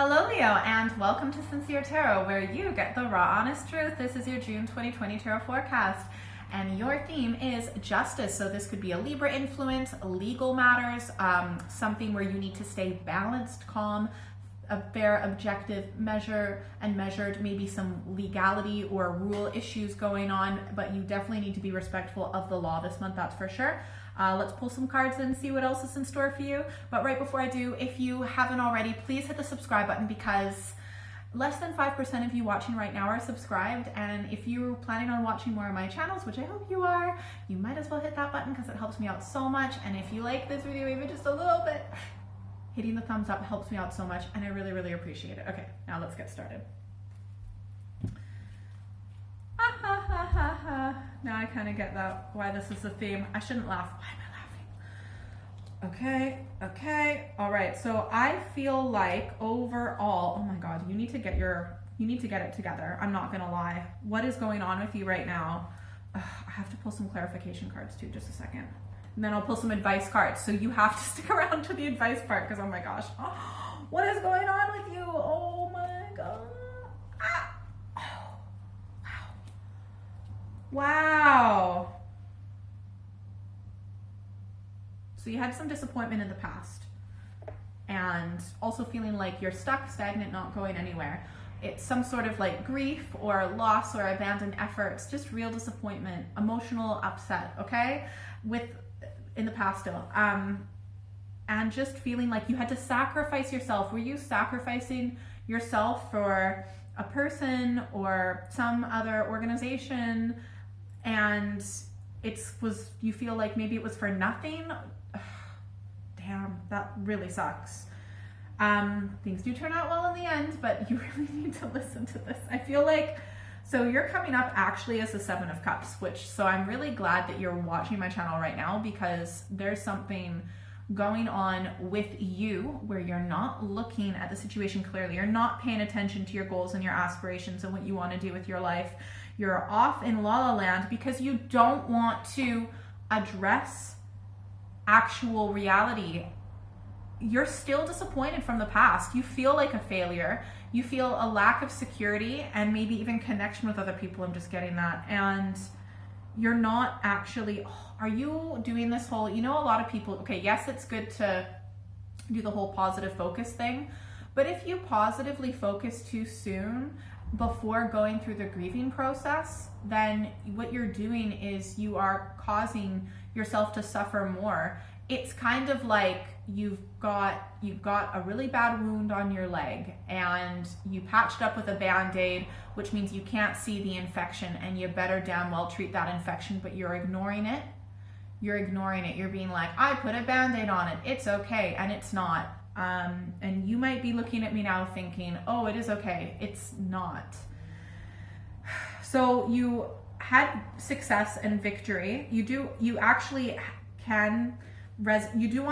Hello Leo, and welcome to Sincere Tarot, where you get the raw honest truth. This is your June 2020 tarot forecast, and your theme is justice. So this could be a Libra influence, legal matters, something where you need to stay balanced, calm, a fair, objective, measured, maybe some legality or rule issues going on, but you definitely need to be respectful of the law this month, that's for sure. Let's pull some cards and see what else is in store for you. But right before I do, if you haven't already, please hit the subscribe button, because less than 5% of you watching right now are subscribed. And if you're planning on watching more of my channels, which I hope you are, you might as well hit that button because it helps me out so much. And if you like this video even just a little bit, hitting the thumbs up helps me out so much, and I really, really appreciate it. Okay, now let's get started. Now I kind of get that, why this is the theme. I shouldn't laugh. Why am I laughing? Okay. All right. So I feel like overall, oh my God, you need to get it together. I'm not gonna lie. What is going on with you right now? I have to pull some clarification cards too. Just a second. And then I'll pull some advice cards. So you have to stick around to the advice part, because oh my gosh, what is going on with you? Oh my God. Wow. So you had some disappointment in the past, and also feeling like you're stuck, stagnant, not going anywhere. It's some sort of like grief or loss or abandoned efforts, just real disappointment, emotional upset, okay? In the past still. And just feeling like you had to sacrifice yourself. Were you sacrificing yourself for a person or some other organization? And you feel like maybe it was for nothing? Damn, that really sucks. Things do turn out well in the end, but you really need to listen to this. I feel like, so you're coming up actually as the Seven of Cups, so I'm really glad that you're watching my channel right now, because there's something going on with you where you're not looking at the situation clearly. You're not paying attention to your goals and your aspirations and what you want to do with your life. You're off in la la land because you don't want to address actual reality. You're still disappointed from the past. You feel like a failure. You feel a lack of security and maybe even connection with other people. I'm just getting that. And you're not actually, are you doing this whole, a lot of people, okay, yes, it's good to do the whole positive focus thing, but if you positively focus too soon before going through the grieving process, then what you're doing is you are causing yourself to suffer more. It's kind of like you've got a really bad wound on your leg, and you patched up with a Band-Aid, which means you can't see the infection, and you better damn well treat that infection, but you're ignoring it. You're being like, I put a Band-Aid on it, it's okay, and it's not. And you might be looking at me now thinking, oh, it is okay. It's not. So you had success and victory. You do want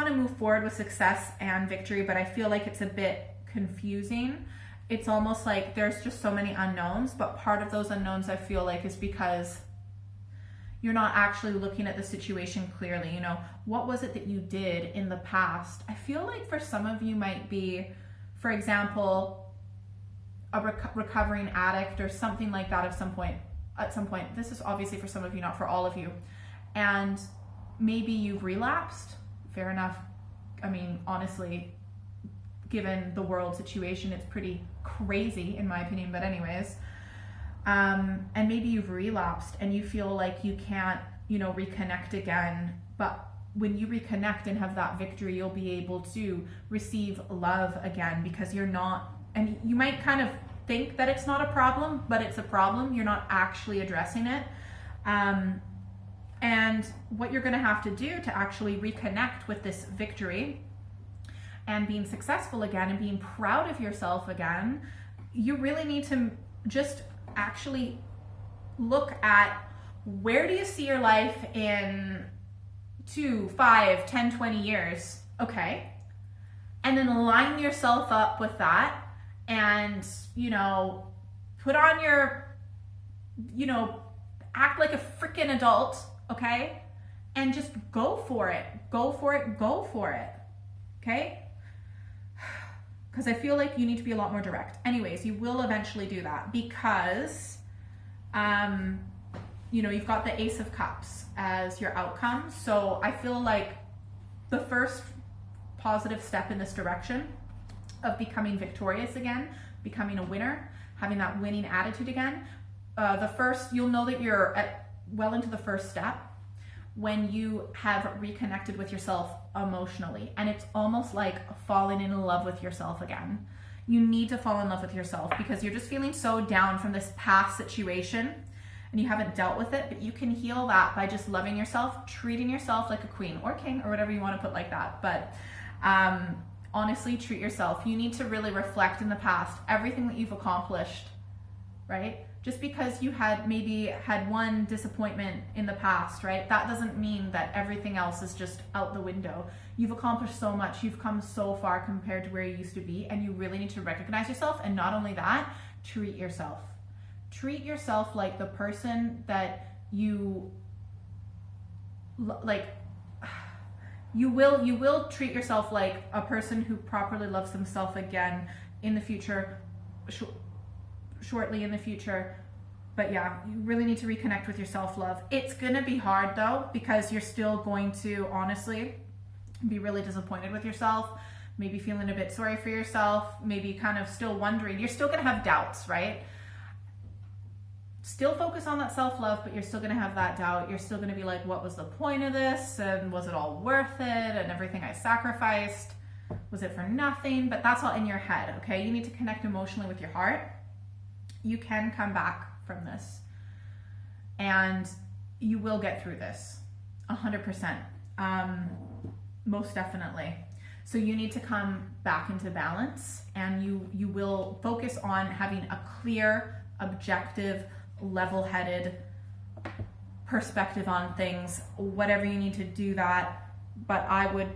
to move forward with success and victory, but I feel like it's a bit confusing. It's almost like there's just so many unknowns, but part of those unknowns I feel like is because you're not actually looking at the situation clearly. What was it that you did in the past? I feel like for some of you might be, for example, a recovering addict or something like that at some point. This is obviously for some of you, not for all of you. And maybe you've relapsed. Fair enough. I mean, honestly, given the world situation, it's pretty crazy in my opinion, but anyways. And maybe you've relapsed and you feel like you can't, reconnect again. But when you reconnect and have that victory, you'll be able to receive love again, because you're not, and you might kind of think that it's not a problem, but it's a problem. You're not actually addressing it. And what you're going to have to do to actually reconnect with this victory and being successful again and being proud of yourself again, you really need to just actually look at, where do you see your life in 2, 5, 10, 20 years? Okay. And then line yourself up with that and, put on your, act like a freaking adult, okay? And just go for it. Okay? because I feel like you need to be a lot more direct. Anyways, you will eventually do that because, you know, you've got the Ace of Cups as your outcome. So I feel like the first positive step in this direction of becoming victorious again, becoming a winner, having that winning attitude again, you'll know that you're well into the first step when you have reconnected with yourself emotionally. And it's almost like falling in love with yourself again. You need to fall in love with yourself because you're just feeling so down from this past situation and you haven't dealt with it, but you can heal that by just loving yourself, treating yourself like a queen or king or whatever you want to put like that. But honestly, treat yourself. You need to really reflect in the past, everything that you've accomplished, right? Just because you maybe had one disappointment in the past, right? That doesn't mean that everything else is just out the window. You've accomplished so much. You've come so far compared to where you used to be, and you really need to recognize yourself. And not only that, treat yourself. Treat yourself like the person that you like. You will treat yourself like a person who properly loves themselves again in the future, shortly in the future. But yeah, you really need to reconnect with your self-love. It's gonna be hard though, because you're still going to honestly be really disappointed with yourself, maybe feeling a bit sorry for yourself, maybe kind of still wondering. You're still gonna have doubts, right? Still focus on that self-love, but you're still gonna have that doubt. You're still gonna be like, what was the point of this? And was it all worth it? And everything I sacrificed, was it for nothing? But that's all in your head, okay? You need to connect emotionally with your heart. You can come back from this and you will get through this 100%, most definitely. So you need to come back into balance, and you will focus on having a clear, objective, level-headed perspective on things, whatever you need to do that. But I would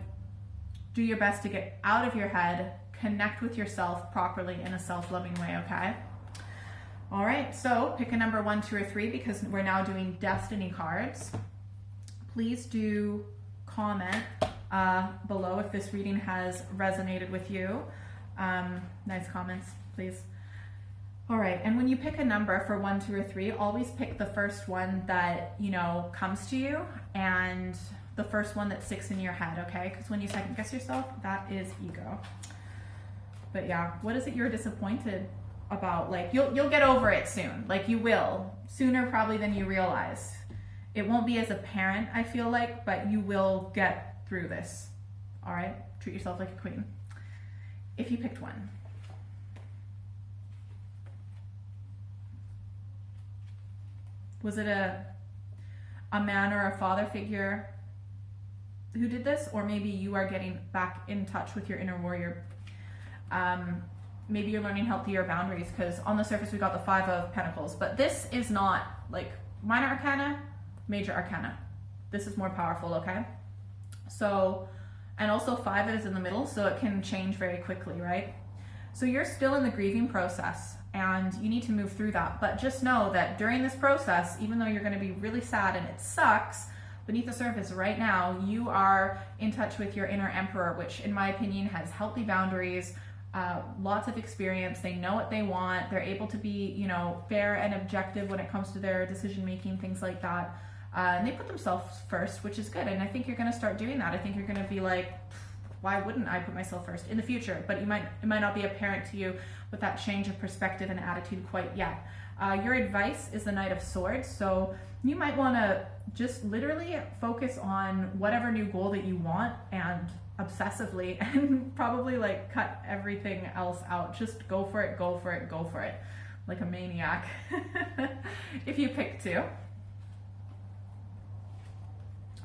do your best to get out of your head, connect with yourself properly in a self-loving way, okay? All right, so pick a number 1, 2, or 3 because we're now doing destiny cards. Please do comment below if this reading has resonated with you. Nice comments, please. All right, and when you pick a number for 1, 2, or 3, always pick the first one that, you know, comes to you and the first one that sticks in your head, okay? Because when you second guess yourself, that is ego. But yeah, what is it you're disappointed about? Like, you'll get over it soon. Like, you will, sooner probably than you realize. It won't be as apparent, I feel like, but you will get through this. All right, treat yourself like a queen. If you picked one. Was it a man or a father figure who did this? Or maybe you are getting back in touch with your inner warrior. Maybe you're learning healthier boundaries, because on the surface we got the 5 of Pentacles, but this is not like minor arcana, major arcana. This is more powerful, okay? So, and also 5 is in the middle, so it can change very quickly, right? So you're still in the grieving process and you need to move through that. But just know that during this process, even though you're going to be really sad and it sucks, beneath the surface right now, you are in touch with your inner emperor, which in my opinion has healthy boundaries, lots of experience. They know what they want. They're able to be, you know, fair and objective when it comes to their decision making, things like that. And they put themselves first, which is good. And I think you're going to start doing that. I think you're going to be like, why wouldn't I put myself first in the future? But it might not be apparent to you with that change of perspective and attitude quite yet. Your advice is the Knight of Swords. So you might want to just literally focus on whatever new goal that you want, and obsessively, and probably like cut everything else out. Just go for it, go for it, go for it. Like a maniac. If you pick 2.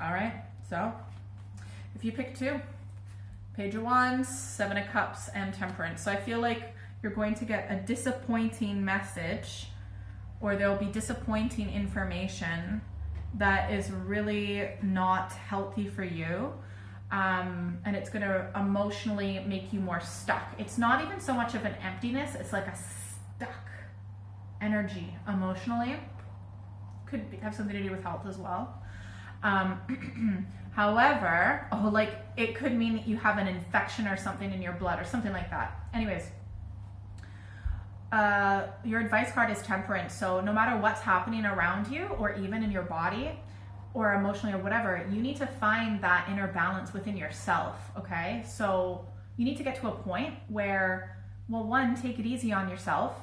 All right, so if you pick 2, Page of Wands, 7 of Cups, and Temperance. So I feel like you're going to get a disappointing message, or there'll be disappointing information that is really not healthy for you. And it's going to emotionally make you more stuck. It's not even so much of an emptiness, it's like a stuck energy emotionally. Could have something to do with health as well. However, like it could mean that you have an infection or something in your blood or something like that. Anyways, your advice card is temperance. So no matter what's happening around you or even in your body or emotionally or whatever, you need to find that inner balance within yourself, okay? So you need to get to a point where, well, one, take it easy on yourself,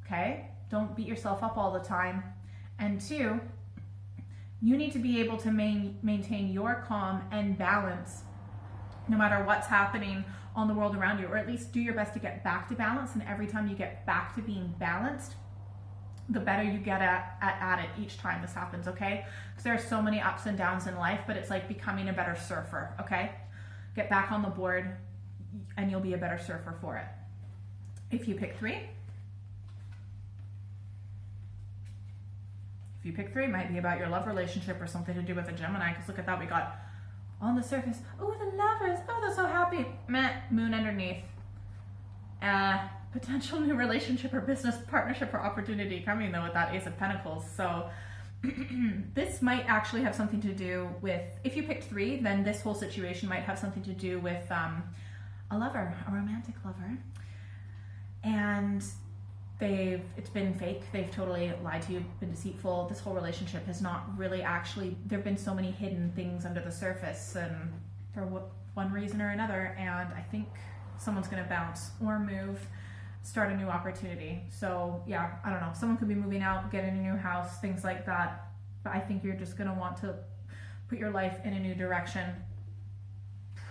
okay? Don't beat yourself up all the time. And two, you need to be able to maintain your calm and balance no matter what's happening on the world around you, or at least do your best to get back to balance. And every time you get back to being balanced, the better you get at it each time this happens, okay? Because there are so many ups and downs in life, but it's like becoming a better surfer, okay? Get back on the board and you'll be a better surfer for it. If you pick 3, it might be about your love relationship or something to do with a Gemini, because look at that, we got on the surface, oh, the lovers, oh, they're so happy. Meh, moon underneath. Potential new relationship or business partnership or opportunity coming though with that Ace of Pentacles. So this might actually have something to do with, if you picked 3, then this whole situation might have something to do with a lover, a romantic lover. And it's been fake. They've totally lied to you, been deceitful. This whole relationship has not really actually, there've been so many hidden things under the surface and for one reason or another. And I think someone's going to bounce or move, start a new opportunity. So yeah, I don't know. Someone could be moving out, getting a new house, things like that. But I think you're just going to want to put your life in a new direction.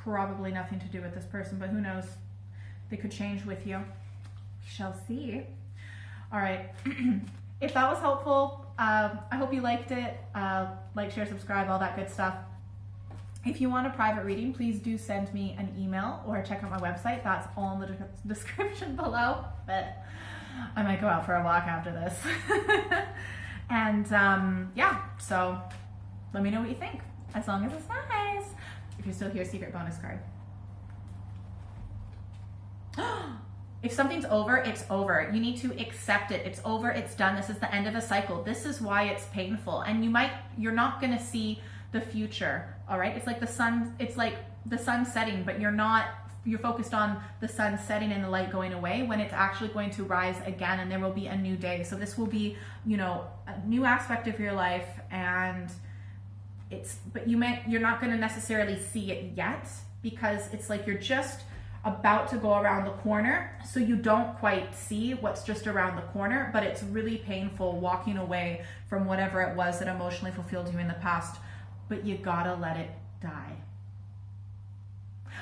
Probably nothing to do with this person, but who knows? They could change with you. We shall see. All right. If that was helpful, I hope you liked it. Like, share, subscribe, all that good stuff. If you want a private reading, please do send me an email or check out my website. That's all in the description below. But I might go out for a walk after this. And yeah, so let me know what you think, as long as it's nice. If you're still here, secret bonus card. If something's over, it's over. You need to accept it. It's over, it's done. This is the end of a cycle. This is why it's painful. And you're not gonna see the future, all right? It's like the sun setting, but you're focused on the sun setting and the light going away when it's actually going to rise again and there will be a new day. So this will be, a new aspect of your life, and you're not gonna necessarily see it yet, because it's like you're just about to go around the corner, so you don't quite see what's just around the corner, but it's really painful walking away from whatever it was that emotionally fulfilled you in the past, but you gotta let it die.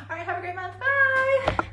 All right, have a great month. Bye.